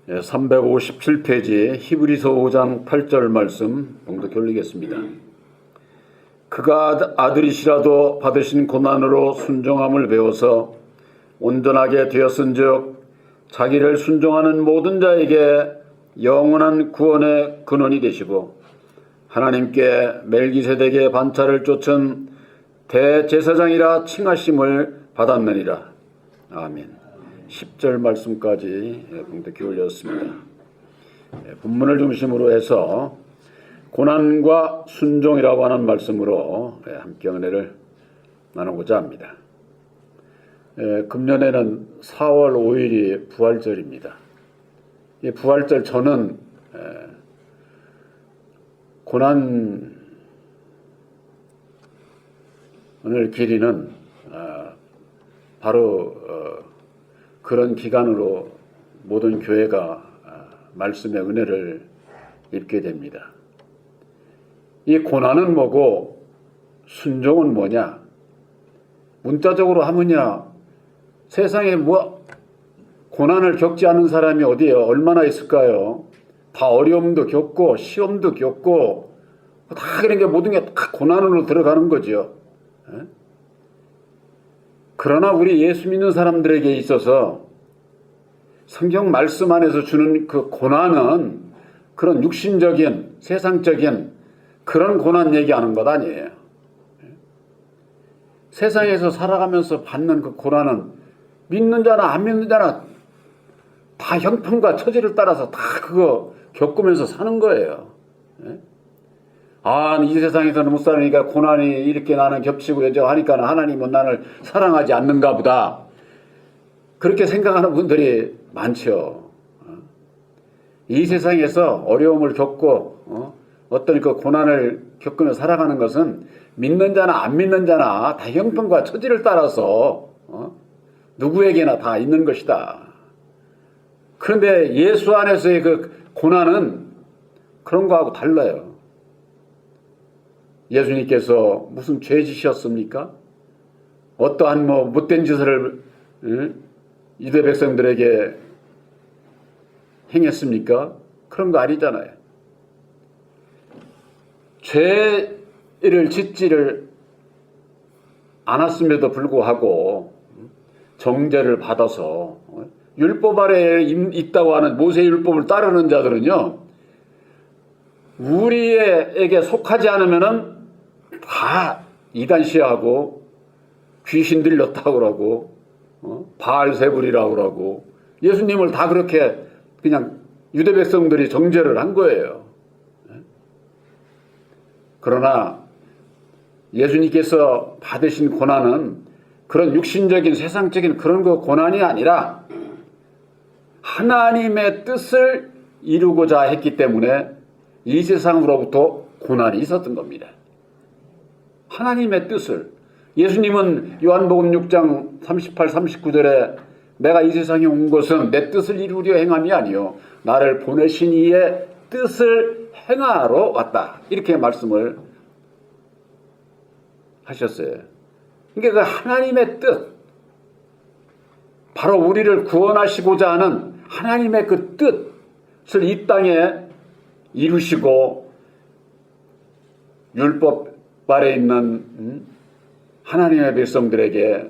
357페이지 히브리서 5장 8절 말씀 봉독해 올리겠습니다. 그가 아들이시라도 받으신 고난으로 순종함을 배워서 온전하게 되었은즉 자기를 순종하는 모든 자에게 영원한 구원의 근원이 되시고 하나님께 멜기세덱의 반차를 쫓은 대제사장이라 칭하심을 받았느니라. 아멘. 10절 말씀까지 봉독해 올렸습니다. 본문을 중심으로 해서 고난과 순종이라고 하는 말씀으로 함께 은혜를 나누고자 합니다. 금년에는 4월 5일이 부활절입니다. 이 부활절 저는 고난을 기리는 바로 그런 기간으로 모든 교회가 말씀의 은혜를 입게 됩니다. 이 고난은 뭐고 순종은 뭐냐? 문자적으로 하면야 세상에 뭐 고난을 겪지 않은 사람이 어디에요? 얼마나 있을까요? 다 어려움도 겪고 시험도 겪고 다 그런 게 모든 게 다 고난으로 들어가는 거죠. 그러나 우리 예수 믿는 사람들에게 있어서 성경 말씀 안에서 주는 그 고난은 그런 육신적인 세상적인 그런 고난 얘기하는 것 아니에요. 세상에서 살아가면서 받는 그 고난은 믿는 자나 안 믿는 자나 다 형편과 처지를 따라서 다 그거 겪으면서 사는 거예요. 이 세상에서는 못 살으니까 고난이 이렇게 나는 겹치고 하니까 하나님은 나를 사랑하지 않는가 보다. 그렇게 생각하는 분들이 많죠. 이 세상에서 어려움을 겪고 어떤 그 고난을 겪으며 살아가는 것은 믿는 자나 안 믿는 자나 다 형편과 처지를 따라서 누구에게나 다 있는 것이다. 그런데 예수 안에서의 그 고난은 그런 거하고 달라요. 예수님께서 무슨 죄 지셨습니까? 어떠한 못된 짓을 유대 백성들에게 행했습니까? 그런 거 아니잖아요. 죄를 짓지를 않았음에도 불구하고 정죄를 받아서 율법 아래에 있다고 하는 모세 율법을 따르는 자들은요, 우리에게 속하지 않으면은 다 이단시하고 귀신 들렸다고 그러고 바알세불이라고 그러고 예수님을 다 그렇게 그냥 유대 백성들이 정죄를 한 거예요. 그러나 예수님께서 받으신 고난은 그런 육신적인 세상적인 그런 거 고난이 아니라 하나님의 뜻을 이루고자 했기 때문에 이 세상으로부터 고난이 있었던 겁니다. 하나님의 뜻을. 예수님은 요한복음 6장 38, 39절에 내가 이 세상에 온 것은 내 뜻을 이루려 행함이 아니요 나를 보내신 이의 뜻을 행하러 왔다. 이렇게 말씀을 하셨어요. 그러니까 그 하나님의 뜻, 바로 우리를 구원하시고자 하는 하나님의 그 뜻을 이 땅에 이루시고 율법 아래 있는 하나님의 백성들에게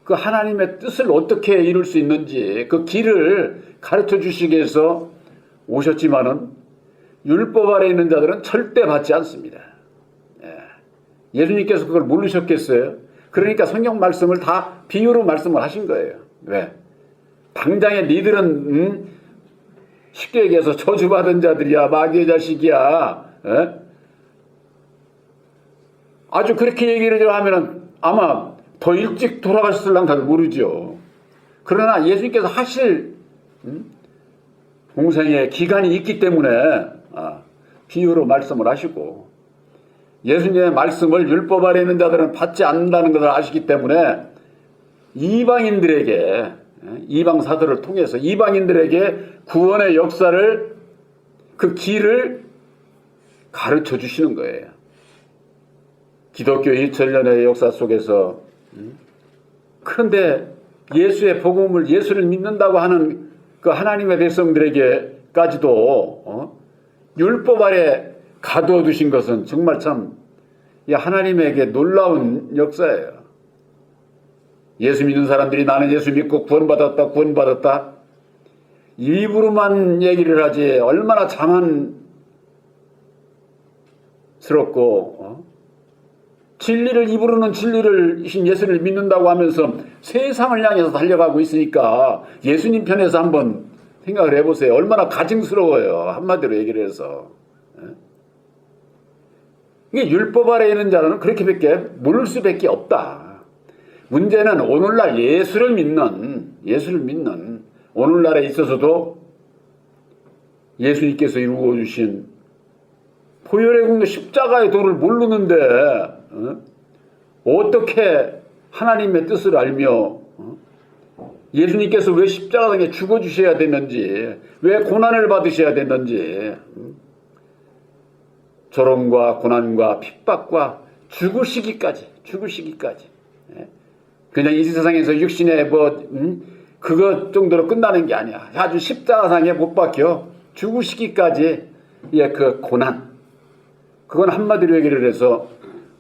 그 하나님의 뜻을 어떻게 이룰 수 있는지 그 길을 가르쳐 주시기 위해서 오셨지만은 율법 아래 있는 자들은 절대 받지 않습니다. 예수님께서 그걸 모르셨겠어요? 그러니까 성경 말씀을 다 비유로 말씀을 하신 거예요. 왜? 당장에 니들은 쉽게 얘기해서 저주받은 자들이야, 마귀의 자식이야. 아주 그렇게 얘기를 하면은 아마 더 일찍 돌아가셨을랑 다들 모르죠. 그러나 예수님께서 하실 공생의 기간이 있기 때문에 비유로 말씀을 하시고 예수님의 말씀을 율법 아래 있는 자들은 받지 않는다는 것을 아시기 때문에 이방인들에게 이방 사도를 통해서 이방인들에게 구원의 역사를 그 길을 가르쳐 주시는 거예요. 기독교 2000년의 역사 속에서. 그런데 예수의 복음을 예수를 믿는다고 하는 그 하나님의 백성들에게까지도 율법 아래 가두어 두신 것은 정말 참 하나님에게 놀라운 역사예요. 예수 믿는 사람들이 나는 예수 믿고 구원받았다 구원받았다 입으로만 얘기를 하지 얼마나 자만스럽고 진리를 입으로는 진리를 이신 예수를 믿는다고 하면서 세상을 향해서 달려가고 있으니까 예수님 편에서 한번 생각을 해보세요. 얼마나 가증스러워요. 한마디로 얘기를 해서. 이게 율법 아래에 있는 자는 그렇게밖에 모를 수밖에 없다. 문제는 오늘날 예수를 믿는 오늘날에 있어서도 예수님께서 이루어 주신 보혈의 공로 십자가의 도를 모르는데 어떻게 하나님의 뜻을 알며 예수님께서 왜 십자가에 죽어주셔야 되는지 왜 고난을 받으셔야 되는지 조롱과 고난과 핍박과 죽으시기까지 그냥 이 세상에서 육신의 그것 정도로 끝나는 게 아니야. 아주 십자가상에 못 박혀 죽으시기까지 그 고난 그건 한마디로 얘기를 해서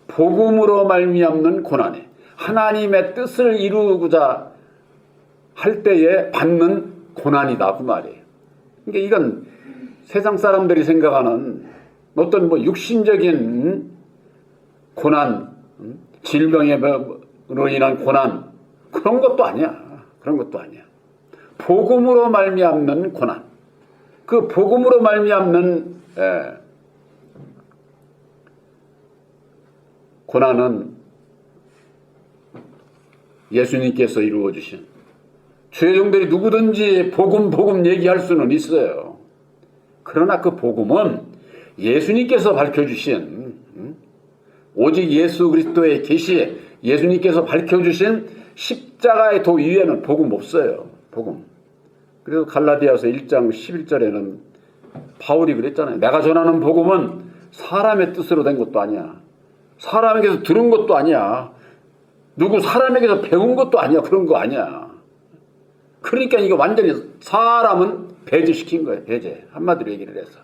복음으로 말미암는 고난에 하나님의 뜻을 이루고자 할 때에 받는 고난이다 그 말이에요. 그러니까 이건 세상 사람들이 생각하는 어떤 육신적인 고난, 질병으로 인한 고난 그런 것도 아니야. 복음으로 말미암는 고난. 그 복음으로 말미암는 고난은 예수님께서 이루어 주신 주의 종들이 누구든지 복음 얘기할 수는 있어요. 그러나 그 복음은 예수님께서 밝혀주신 오직 예수 그리스도의 계시 예수님께서 밝혀주신 십자가의 도 위에는 복음 없어요. 복음. 그래서 갈라디아서 1장 11절에는 바울이 그랬잖아요. 내가 전하는 복음은 사람의 뜻으로 된 것도 아니야. 사람에게서 들은 것도 아니야. 누구 사람에게서 배운 것도 아니야. 그런 거 아니야. 그러니까 이거 완전히 사람은 배제시킨 거예요. 배제. 한마디로 얘기를 해서.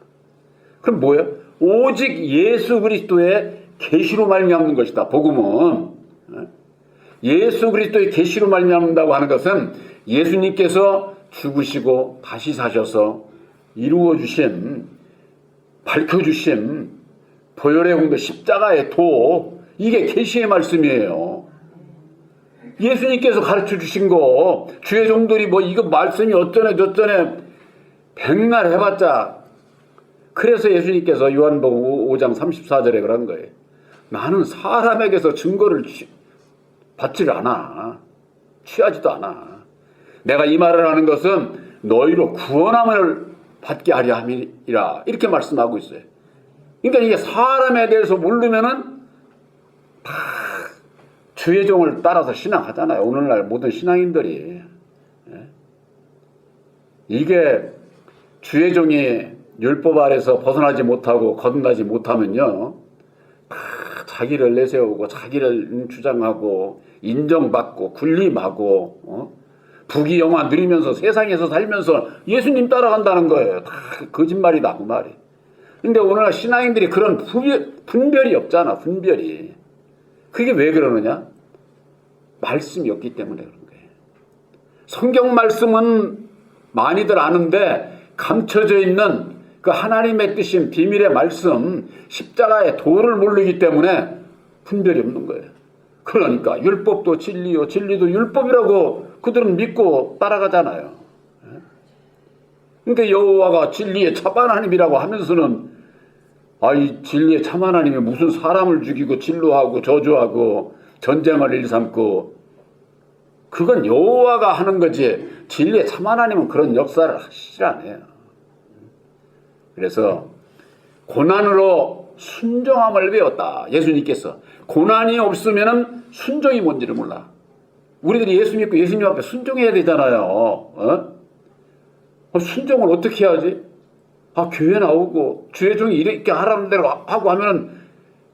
그럼 뭐예요? 오직 예수 그리스도의 계시로 말미암는 것이다. 복음은. 예수 그리스도의 계시로 말미암는다고 하는 것은 예수님께서 죽으시고 다시 사셔서 이루어 주신 밝혀 주신 보혈의 공도 십자가의 도 이게 계시의 말씀이에요. 예수님께서 가르쳐 주신 거 주의 종들이 이거 말씀이 어쩌네 저쩌네 백날 해봤자 그래서 예수님께서 요한복음 5장 34절에 그런 거예요. 나는 사람에게서 증거를 받지를 않아. 취하지도 않아. 내가 이 말을 하는 것은 너희로 구원함을 받게 하려 함이라 이렇게 말씀하고 있어요. 그러니까 이게 사람에 대해서 모르면은 다 주의 종을 따라서 신앙하잖아요. 오늘날 모든 신앙인들이. 이게 주의 종이 율법 아래서 벗어나지 못하고 거듭나지 못하면요. 다 자기를 내세우고 자기를 주장하고 인정받고 군림하고 부귀영화 누리면서 세상에서 살면서 예수님 따라간다는 거예요. 다 거짓말이다 그 말이. 근데 오늘날 신앙인들이 그런 분별이 없잖아. 분별이. 그게 왜 그러느냐? 말씀이 없기 때문에 그런 거예요. 성경 말씀은 많이들 아는데 감춰져 있는 그 하나님의 뜻인 비밀의 말씀 십자가의 도를 모르기 때문에 분별이 없는 거예요. 그러니까 율법도 진리요 진리도 율법이라고 그들은 믿고 따라가잖아요. 그러니까 여호와가 진리의 참 하나님이라고 하면서는 이 진리의 참 하나님이 무슨 사람을 죽이고 진노하고 저주하고 전쟁을 일삼고 그건 여호와가 하는 거지 진리의 참 하나님은 그런 역사를 하시질 않아요. 그래서 고난으로 순종함을 배웠다. 예수님께서 고난이 없으면은 순종이 뭔지를 몰라. 우리들이 예수 믿고 예수님 앞에 순종해야 되잖아요. 순종을 어떻게 해야지? 교회 나오고 주의 종이 이렇게 하라는 대로 하고 하면은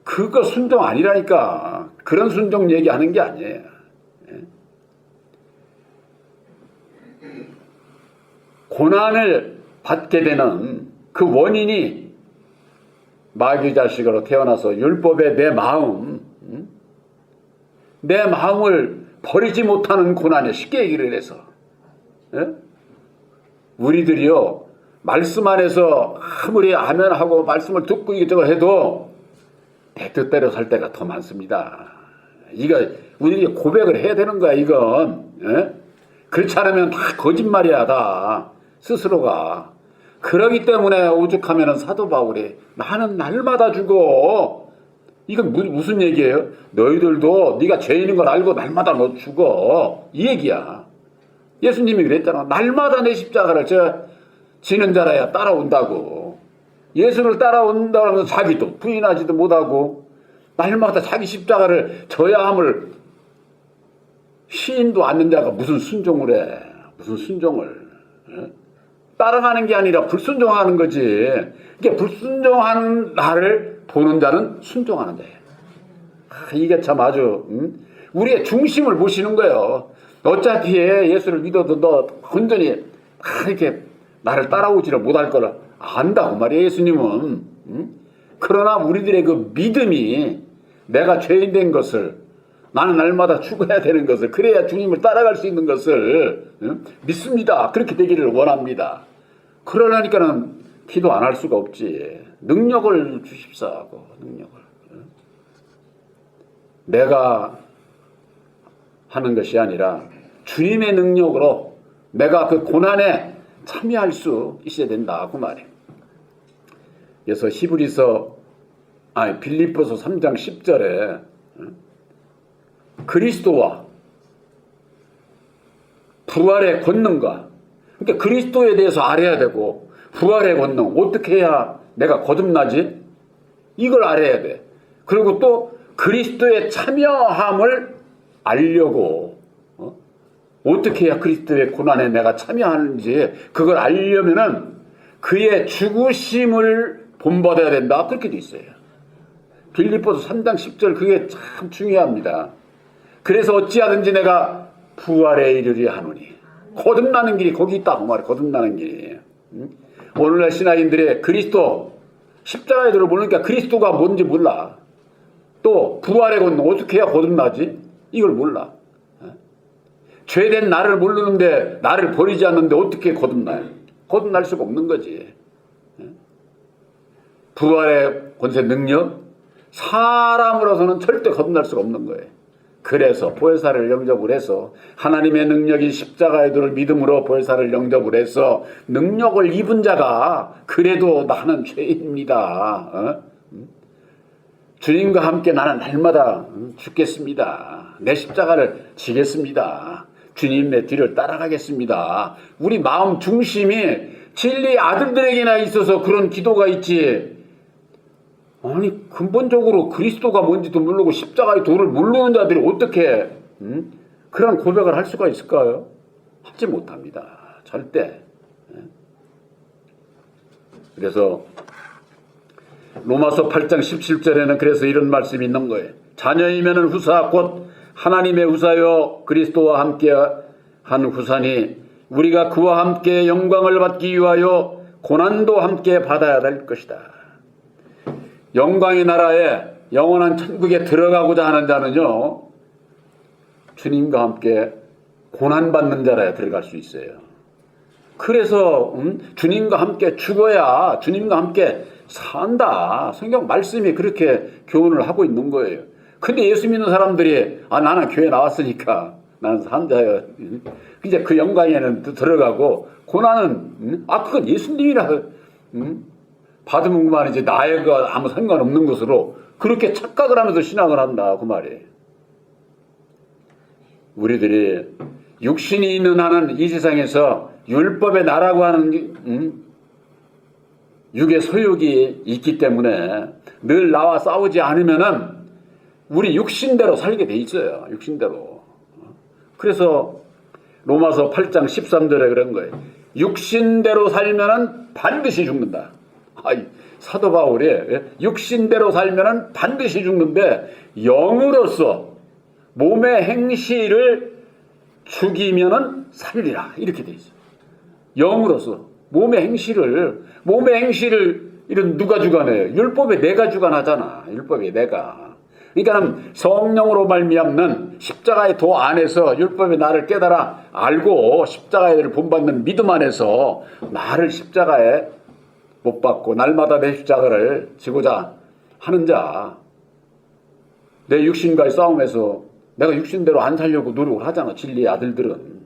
그거 순종 아니라니까. 그런 순종 얘기하는 게 아니에요. 고난을 받게 되는 그 원인이 마귀 자식으로 태어나서 율법의 내 마음을 버리지 못하는 고난에 쉽게 얘기를 해서 우리들이요 말씀 안에서 아무리 아멘하고 말씀을 듣고 이것저것 해도 내 뜻대로 살 때가 더 많습니다. 이거 우리들이 고백을 해야 되는 거야 이건. 그렇지 않으면 다 거짓말이야 다 스스로가. 그러기 때문에 오죽하면 사도 바울이 나는 날마다 죽어. 이건 무슨 얘기예요? 너희들도 네가 죄인인 걸 알고 날마다 너 죽어. 이 얘기야. 예수님이 그랬잖아. 날마다 내 십자가를 지는 자라야 따라온다고. 예수를 따라온다고 해서 자기도 부인하지도 못하고 날마다 자기 십자가를 져야 함을 시인도 않는 자가 무슨 순종을 해. 무슨 순종을. 따라가는 게 아니라 불순종하는 거지. 이게 불순종하는 나를 보는 자는 순종하는 자예요. 이게 참 아주 우리의 중심을 보시는 거예요. 어차피 예수를 믿어도 너 온전히 이렇게 나를 따라오지를 못할 거를 안다고 말이에요. 예수님은. 그러나 우리들의 그 믿음이 내가 죄인 된 것을 나는 날마다 죽어야 되는 것을 그래야 주님을 따라갈 수 있는 것을 믿습니다. 그렇게 되기를 원합니다. 그러려니까는 기도 안 할 수가 없지. 능력을 주십사하고 능력을. 내가 하는 것이 아니라 주님의 능력으로 내가 그 고난에 참여할 수 있어야 된다 그 말이에요. 그래서 빌립보서 3장 10절에 그리스도와 부활의 권능과 그러니까 그리스도에 대해서 알아야 되고 부활의 권능 어떻게 해야 내가 거듭나지? 이걸 알아야 돼. 그리고 또 그리스도의 참여함을 알려고 어떻게 해야 그리스도의 고난에 내가 참여하는지 그걸 알려면은 그의 죽으심을 본받아야 된다. 그렇게 돼 있어요. 빌립보서 3장 10절 그게 참 중요합니다. 그래서 어찌하든지 내가 부활에 이르리 하노니 거듭나는 길이 거기 있다. 그 말이야. 거듭나는 길이. 오늘날 신앙인들의 그리스도 십자가에 들어 보니까 그리스도가 뭔지 몰라. 또 부활의 권능 어떻게 해야 거듭나지? 이걸 몰라. 죄된 나를 모르는데 나를 버리지 않는데 어떻게 거듭나요? 거듭날 수가 없는 거지. 부활의 권세 능력 사람으로서는 절대 거듭날 수가 없는 거예요. 그래서 보혜사를 영접을 해서 하나님의 능력인 십자가의 도를 믿음으로 보혜사를 영접을 해서 능력을 입은 자가 그래도 나는 죄인입니다. 주님과 함께 나는 날마다 죽겠습니다. 내 십자가를 지겠습니다. 주님의 뒤를 따라가겠습니다. 우리 마음 중심이 진리 아들들에게나 있어서 그런 기도가 있지. 아니 근본적으로 그리스도가 뭔지도 모르고 십자가의 도를 모르는 자들이 어떻게 그런 고백을 할 수가 있을까요? 하지 못합니다. 절대. 그래서 로마서 8장 17절에는 그래서 이런 말씀이 있는 거예요. 자녀이면은 후사 곧 하나님의 후사여 그리스도와 함께 한 후사니 우리가 그와 함께 영광을 받기 위하여 고난도 함께 받아야 될 것이다. 영광의 나라에 영원한 천국에 들어가고자 하는 자는요 주님과 함께 고난받는 자라야 들어갈 수 있어요. 그래서 주님과 함께 죽어야 주님과 함께 산다. 성경 말씀이 그렇게 교훈을 하고 있는 거예요. 근데 예수 믿는 사람들이 나는 교회 나왔으니까 나는 산자예요. 이제 그 영광에는 들어가고 고난은 그건 예수님이라 받으면 그만이지 나에가 아무 상관없는 것으로 그렇게 착각을 하면서 신앙을 한다 그 말이에요. 우리들이 육신이 있는 한은 이 세상에서 율법의 나라고 하는 육의 소욕이 있기 때문에 늘 나와 싸우지 않으면은 우리 육신대로 살게 돼 있어요. 육신대로. 그래서 로마서 8장 13절에 그런 거예요. 육신대로 살면은 반드시 죽는다. 사도 바울이 육신대로 살면은 반드시 죽는데 영으로서 몸의 행실을 죽이면은 살리라 이렇게 돼 있어요. 영으로서 몸의 행실을 이런 누가 주관해요? 율법에 내가 주관하잖아. 율법에 내가. 그러니까 성령으로 말미암는 십자가의 도 안에서 율법의 나를 깨달아 알고 십자가를 본받는 믿음 안에서 나를 십자가에 못 박고 날마다 내 십자가를 지고자 하는 자, 내 육신과의 싸움에서 내가 육신대로 안 살려고 노력을 하잖아. 진리의 아들들은.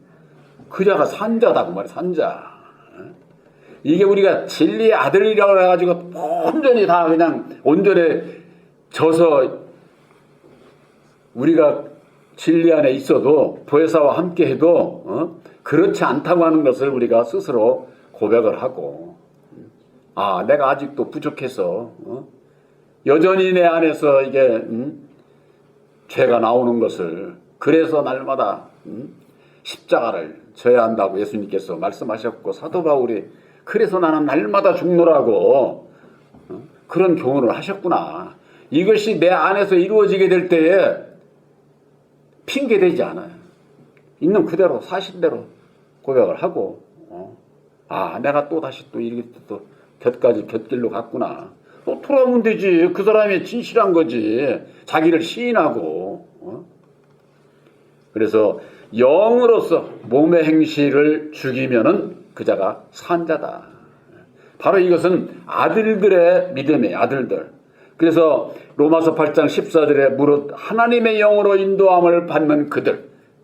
그 자가 산자다고 말이야. 산자. 이게 우리가 진리의 아들이라고 해가지고 온전히 다 그냥 온전해져서 우리가 진리 안에 있어도 보혜사와 함께 해도 그렇지 않다고 하는 것을 우리가 스스로 고백을 하고, 아, 내가 아직도 부족해서 여전히 내 안에서 이게 죄가 나오는 것을, 그래서 날마다 십자가를 져야 한다고 예수님께서 말씀하셨고, 사도 바울이 그래서 나는 날마다 죽노라고 그런 교훈을 하셨구나. 이것이 내 안에서 이루어지게 될 때에 핑계되지 않아요. 있는 그대로 사실대로 고백을 하고, 아, 내가 또 다시 또 이렇게 또 곁길로 갔구나. 또 돌아오면 되지. 그 사람이 진실한 거지. 자기를 시인하고. 그래서 영으로서 몸의 행실을 죽이면은 그자가 산자다. 바로 이것은 아들들의 믿음의 아들들. 그래서 로마서 8장 14절에 무릇 하나님의 영으로 인도함을 받는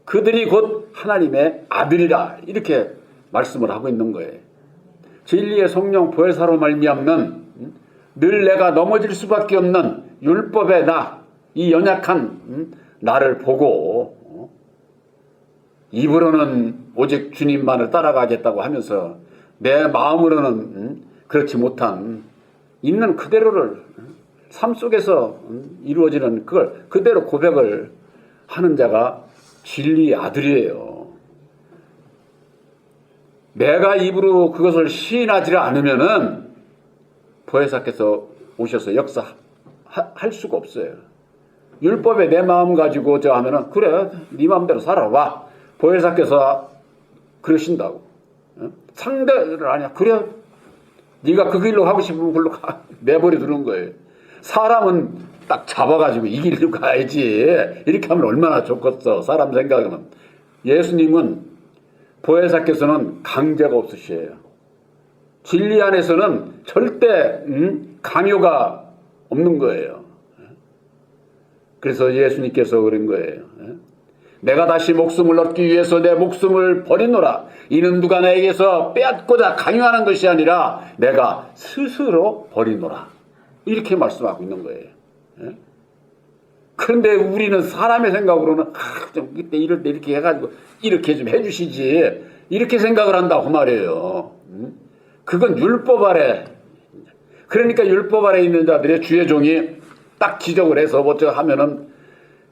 그들이 곧 하나님의 아들이라, 이렇게 말씀을 하고 있는 거예요. 진리의 성령 보혜사로 말미암는 늘 내가 넘어질 수밖에 없는 율법의 나, 이 연약한 나를 보고 입으로는 오직 주님만을 따라가겠다고 하면서 내 마음으로는 그렇지 못한 있는 그대로를 삶 속에서 이루어지는 그걸 그대로 고백을 하는 자가 진리의 아들이에요. 내가 입으로 그것을 시인하지 않으면은 보혜사께서 오셔서 역사할 수가 없어요. 율법에 내 마음 가지고 저 하면은 그래, 네 마음대로 살아봐. 보혜사께서 그러신다고. 상대를 아니야. 그래, 네가 그 길로 가고 싶으면 그걸로 가. 내버려 두는 거예요. 사람은 딱 잡아가지고 이 길로 가야지. 이렇게 하면 얼마나 좋겠어. 사람 생각은. 예수님은, 보혜사께서는 강제가 없으셔요. 진리 안에서는 절대 강요가 없는 거예요. 그래서 예수님께서 그런 거예요. 내가 다시 목숨을 얻기 위해서 내 목숨을 버리노라. 이는 누가 나에게서 빼앗고자 강요하는 것이 아니라 내가 스스로 버리노라. 이렇게 말씀하고 있는 거예요. 그런데 우리는 사람의 생각으로는 좀 그때 이럴 때 이렇게 해가지고 이렇게 좀 해주시지, 이렇게 생각을 한다고 말이에요. 그건 율법 아래. 그러니까 율법 아래 있는 자들의 주의 종이 딱 지적을 해서 뭐저 하면은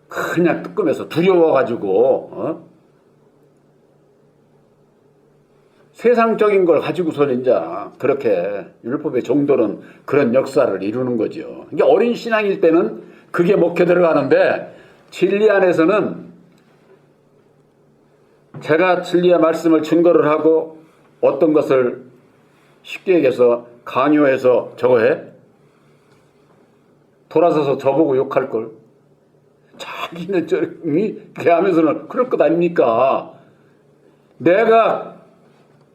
그냥 뜨끔해서 두려워가지고 세상적인 걸 가지고서는 이제 그렇게 율법의 종들은 그런 역사를 이루는 거죠. 이게 어린 신앙일 때는 그게 먹혀 들어가는데, 진리 안에서는 제가 진리의 말씀을 증거를 하고 어떤 것을 쉽게 얘기해서 강요해서 저거 해? 돌아서서 저보고 욕할 걸. 자기는 저렇게 하면서는 그럴 것 아닙니까? 내가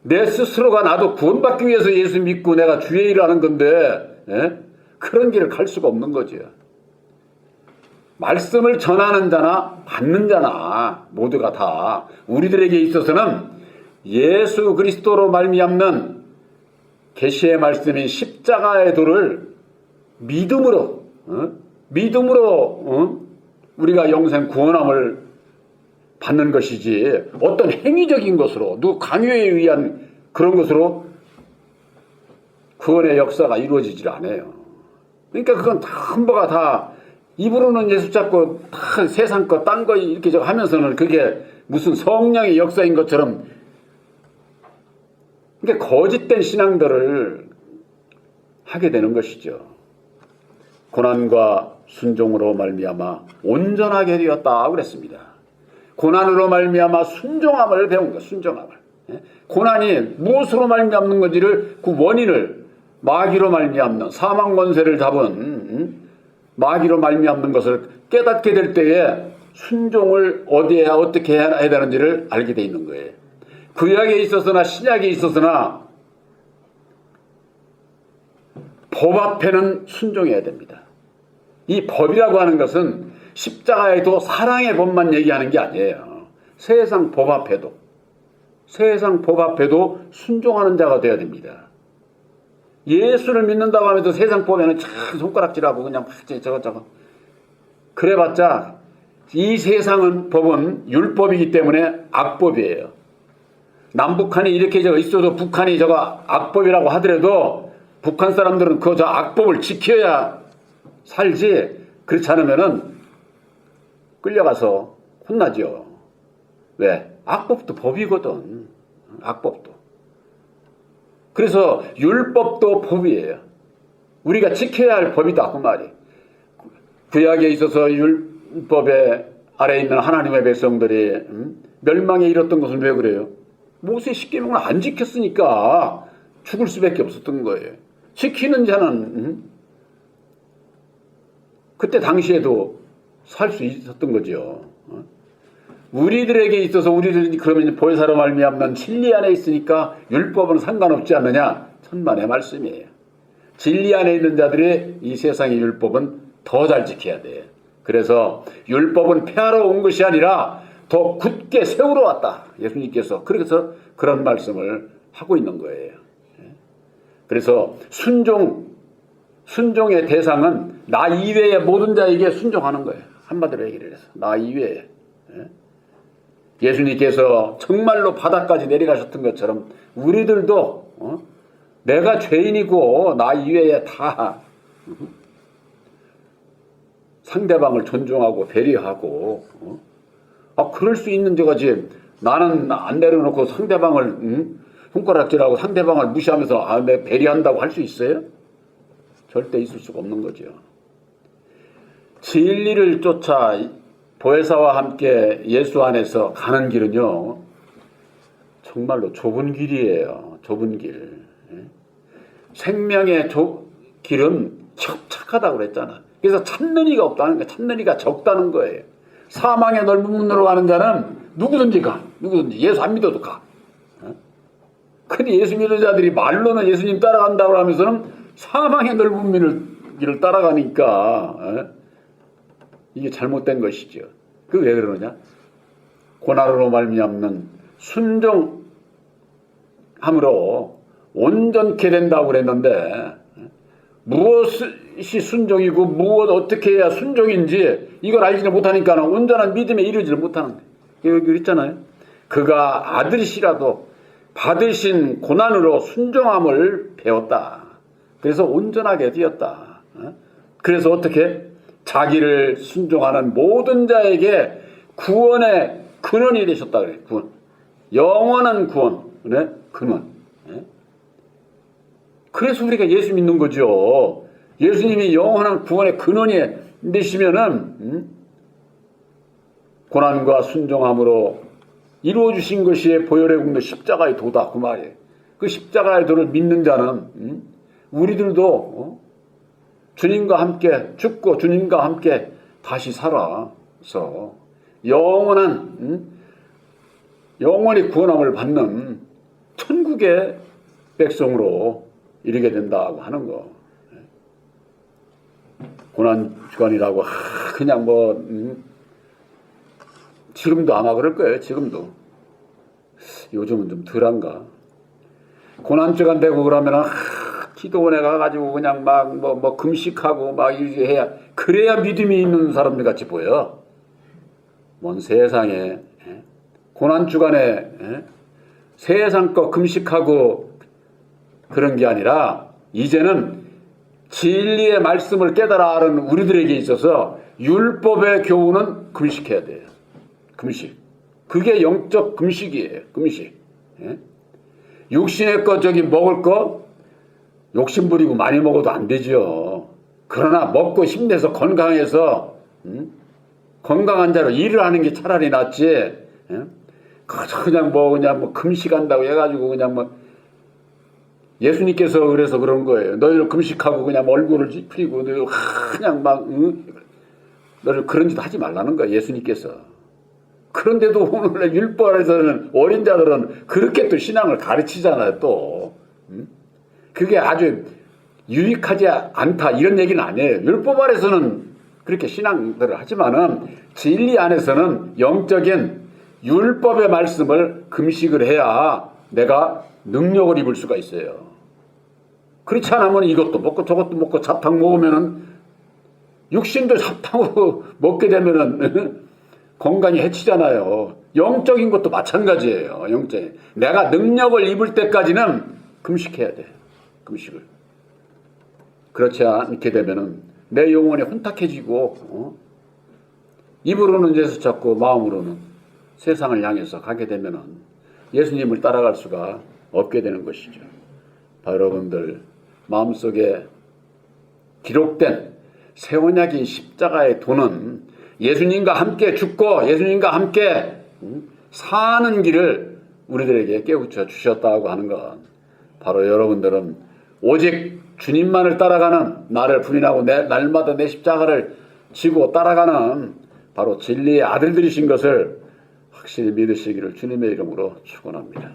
내 스스로가 나도 구원받기 위해서 예수 믿고 내가 주의 일을 하는 건데, 그런 길을 갈 수가 없는 거죠. 말씀을 전하는 자나 받는 자나 모두가 다 우리들에게 있어서는 예수 그리스도로 말미암는 계시의 말씀인 십자가의 도를 믿음으로 우리가 영생 구원함을 받는 것이지, 어떤 행위적인 것으로 누구 강요에 의한 그런 것으로 구원의 역사가 이루어지질 않아요. 그러니까 그건 다 한바가 다 입으로는 예수 잡고 다 세상 거 딴 거 이렇게 하면서는 그게 무슨 성령의 역사인 것처럼, 그러니까 거짓된 신앙들을 하게 되는 것이죠. 고난과 순종으로 말미암아 온전하게 되었다 그랬습니다. 고난으로 말미암아 순종함을 배운 것, 순종함을. 고난이 무엇으로 말미암는 건지를 그 원인을 마귀로 말미암는 사망 권세를 잡은 마귀로 말미암는 것을 깨닫게 될 때에 순종을 어디에 어떻게 해야 되는지를 알게 돼 있는 거예요. 구약에 있어서나 신약에 있어서나 법 앞에는 순종해야 됩니다. 이 법이라고 하는 것은 십자가에도 사랑의 법만 얘기하는 게 아니에요. 세상 법 앞에도 순종하는 자가 되어야 됩니다. 예수를 믿는다고 하면서 세상 법에는 참 손가락질하고 그냥 저거 그래봤자 이 세상은 법은 율법이기 때문에 악법이에요. 남북한이 이렇게 있어도 북한이 저거 악법이라고 하더라도 북한 사람들은 저 악법을 지켜야 살지, 그렇지 않으면은 끌려가서 혼나죠. 왜? 악법도 법이거든. 악법도. 그래서 율법도 법이에요. 우리가 지켜야 할 법이다 그 말이. 구약에 있어서 율법에 아래 있는 하나님의 백성들이 멸망에 이뤘던 것은 왜 그래요? 모세 십계명을 안 지켰으니까 죽을 수밖에 없었던 거예요. 지키는 자는 그때 당시에도 살 수 있었던 거죠. 우리들에게 있어서 우리들이 그러면 보혜사로 말미암는 진리 안에 있으니까 율법은 상관없지 않느냐? 천만의 말씀이에요. 진리 안에 있는 자들이 이 세상의 율법은 더 잘 지켜야 돼. 그래서 율법은 폐하러 온 것이 아니라 더 굳게 세우러 왔다. 예수님께서 그래서 그런 말씀을 하고 있는 거예요. 그래서 순종의 대상은 나 이외의 모든 자에게 순종하는 거예요. 한마디로 얘기를 해서 나 이외에. 예수님께서 정말로 바다까지 내려가셨던 것처럼 우리들도 내가 죄인이고 나 이외에 다 상대방을 존중하고 배려하고 그럴 수 있는 데가지 나는 안 내려놓고 상대방을 손가락질하고 상대방을 무시하면서 내가 배려한다고 할 수 있어요? 절대 있을 수가 없는 거죠. 진리를 쫓아 보혜사와 함께 예수 안에서 가는 길은요 정말로 좁은 길이에요. 좁은 길. 생명의 길은 척척하다고 그랬잖아. 그래서 찾는 이가 없다는 거예요. 찾는 이가 적다는 거예요. 사망의 넓은 문으로 가는 자는 누구든지 가. 누구든지 예수 안 믿어도 가. 근데 예수 믿는 자들이 말로는 예수님 따라간다고 하면서는 사망의 넓은 길을 따라가니까 이게 잘못된 것이죠. 그 왜 그러느냐? 고난으로 말미암는 순종함으로 온전케 된다고 그랬는데 무엇이 순종이고 어떻게 해야 순종인지 이걸 알지를 못하니까 온전한 믿음에 이르지를 못하는 거예요. 여기 그랬잖아요. 그가 아들이시라도 받으신 고난으로 순종함을 배웠다. 그래서 온전하게 되었다. 그래서 어떻게? 자기를 순종하는 모든 자에게 구원의 근원이 되셨다 그래요. 구원. 영원한 구원의 근원. 그래서 우리가 예수 믿는 거죠. 예수님이 영원한 구원의 근원이 되시면은 고난과 순종함으로 이루어주신 것이 보혈의 공로 십자가의 도다 그 말이에요. 그 십자가의 도를 믿는 자는 우리들도 주님과 함께 죽고 주님과 함께 다시 살아서 영원히 구원함을 받는 천국의 백성으로 이르게 된다고 하는 거. 고난 주간이라고 그냥 지금도 아마 그럴 거예요. 지금도 요즘은 좀 덜한가. 고난 주간 되고 그러면은 기도원에 가가지고 그냥 금식하고 이렇게 해야 그래야 믿음이 있는 사람들 같이 보여. 뭔 세상에 고난 주간에 세상 거 금식하고 그런 게 아니라 이제는 진리의 말씀을 깨달아 아는 우리들에게 있어서 율법의 교훈은 금식해야 돼요. 금식. 그게 영적 금식이에요. 금식. 육신의 거 먹을 거 욕심 부리고 많이 먹어도 안 되죠. 그러나 먹고 힘내서 건강해서 건강한 자로 일을 하는 게 차라리 낫지. 그냥 뭐 금식한다고 해가지고 그냥 뭐 예수님께서 그래서 그런 거예요. 너희를 금식하고 그냥 얼굴을 찌푸리고 너희 그냥 막 너를 그런 짓 하지 말라는 거야 예수님께서. 그런데도 오늘 율법에서는 어린 자들은 그렇게 또 신앙을 가르치잖아요 또. 그게 아주 유익하지 않다 이런 얘기는 아니에요. 율법 아래서는 그렇게 신앙들을 하지만은 진리 안에서는 영적인 율법의 말씀을 금식을 해야 내가 능력을 입을 수가 있어요. 그렇지 않으면 이것도 먹고 저것도 먹고 사탕 먹으면은 육신도 사탕으로 먹게 되면은 건강이 해치잖아요. 영적인 것도 마찬가지예요. 영적인. 내가 능력을 입을 때까지는 금식해야 돼. 금식을. 그렇지 않게 되면은 내 영혼이 혼탁해지고 입으로는 예수 찾고 마음으로는 세상을 향해서 가게 되면은 예수님을 따라갈 수가 없게 되는 것이죠. 여러분들 마음속에 기록된 새 언약인 십자가의 도는 예수님과 함께 죽고 예수님과 함께 사는 길을 우리들에게 깨우쳐 주셨다고 하는 것. 바로 여러분들은 오직 주님만을 따라가는 나를 부인하고 날마다 내 십자가를 지고 따라가는 바로 진리의 아들들이신 것을 확실히 믿으시기를 주님의 이름으로 축원합니다.